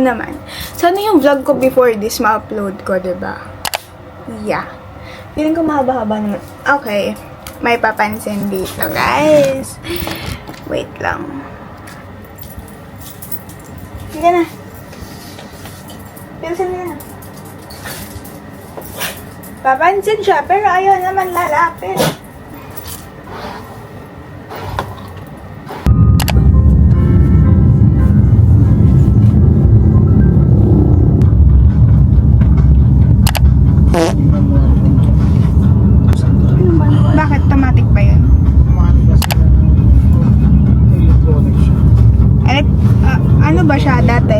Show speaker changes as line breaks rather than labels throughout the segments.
naman. Sana yung vlog ko before this ma-upload ko, diba? Yeah. Feeling ko mahaba-haba naman. Okay. May papansin dito, guys. Wait lang. Sige na. Pinsin na. Papansin siya, pero ayaw naman lalapit. Bakit? Automatic ba yun? Ano ba siya dati?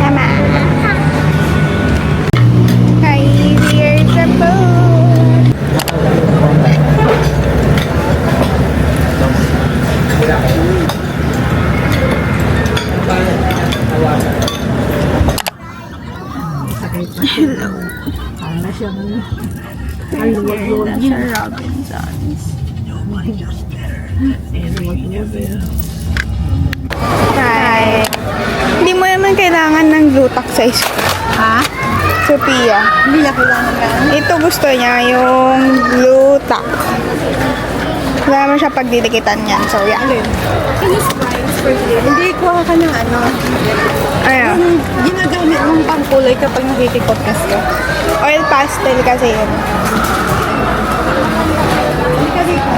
Tama. Hi, here's the boat. Hello.
Para siyang
Here na sa Robinsons. Hi. Hindi mo naman kailangan ng glue tack size.
Ha?
Sophia.
Hindi na kailangan ka.
Ito gusto niya yung glue tack. Wala naman siya pagdidikitan yan. So, yeah.
Hindi ko ka ng ano.
Ayun.
Yung ginagamit mong pangkulay kapag nakikipodcast ka.
Oil pastel kasi yun.
Hindi ka dito.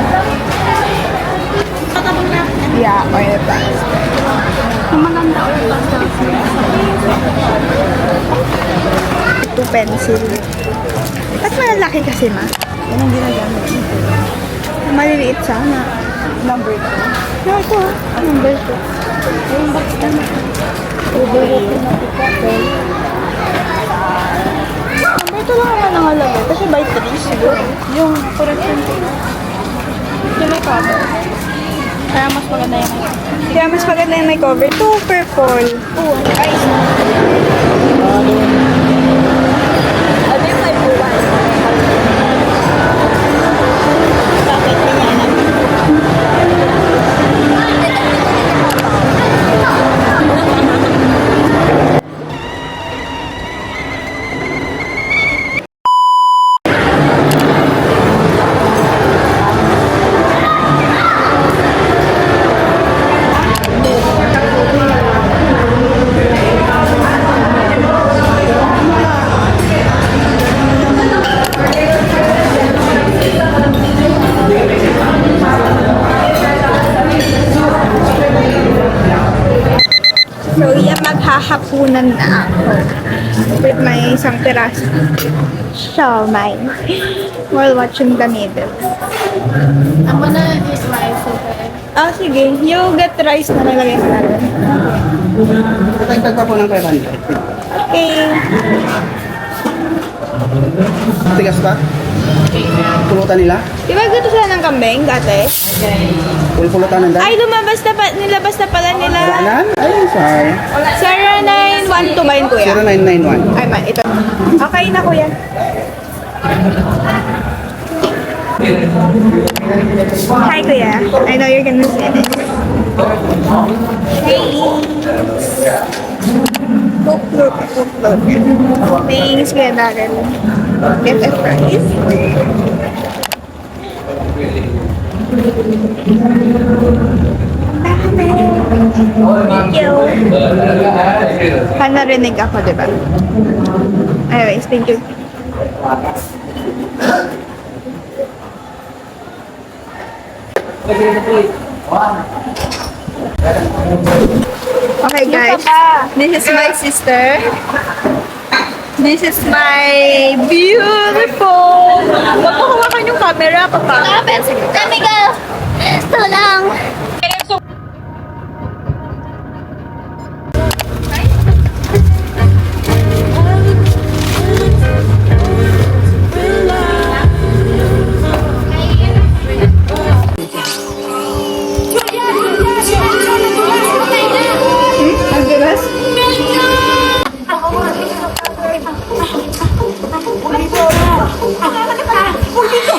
Patabang na.
Yeah, oil pastel.
Kung maganda ulit basta.
Ito pencil. Ba't malalaki kasi, ma?
Yan ang ginagamit.
Maliliit sana.
Number 2.
No, ito. Number 2.
Ayun, bakit ka na? Overworking na ito.
Number 2 lang naman ang halaga. Kasi by 3 siguro.
Yung correction ko. Ito may cover. Kaya mas maganda yung
Kaya mas maganda yung may cover. Ito, purple.
Oo.
Ay,
Ano yung type 1? Bakit? Ganyan.
so yeah, maghahapunan na ako. With my isang piraso. Siomai. While watching the middle.
I'm gonna eat rice, okay?
Ah, sige. You get rice na nalagay ko natin.
Tagtag pa po ng 500.
Okay.
Tigas pa? Pulutan nila?
Di ba gusto sila ng kambing dati?
Pulutan ng
Ay, lumabas na nilabas na pala nila.
Daanan? Ay, sorry.
0912 ba yun, kuya?
0991.
Ay, man, ito. Okay na, kuya. Hi, kuya. I know you're gonna say this. Hey. Look. Thanks, kuya Darren. Get a prize. Thank you. Narinig ako, diba? Anyways, thank you. Okay, guys. This is my sister. This is my beautiful. Magpahawakan yung camera, papa.
Kami ka! Ito lang!
Ang bigas?
Dito!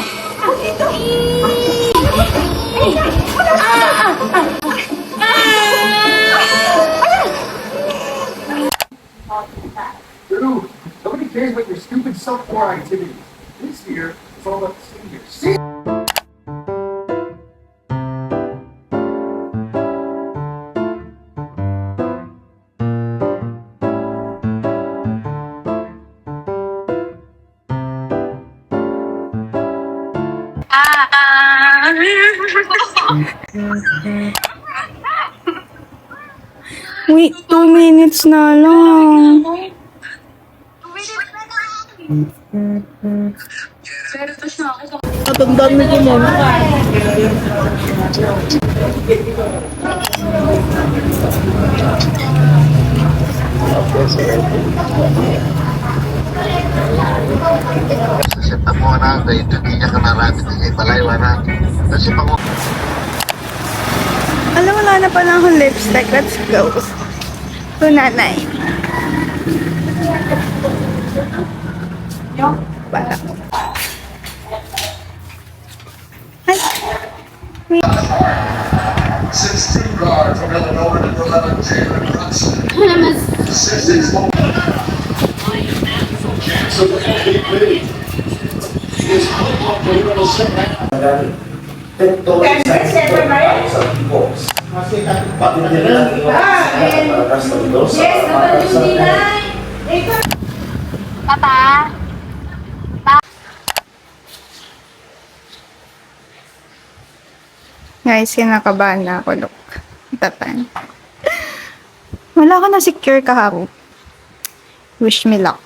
Saturdays with your stupid self-care activities. This year, it's all about seniors.
Wait, 2 minutes na lang.
Matandaan na ko muna.
Set up mo na, dahil hindi niya kamarami, hindi palayo na. Kasi pang
Alam, wala na pala akong lipstick. Let's go. To nanay. Para. Ay.
16 guard from Illinois to 11 Jalen Brunson. 6'6" chance of the MVP. He is put up the middle second.
Papa?
Guys, kinakabahan na ako. Look. Tatan. Wala ka na secure kahapon. Wish me luck.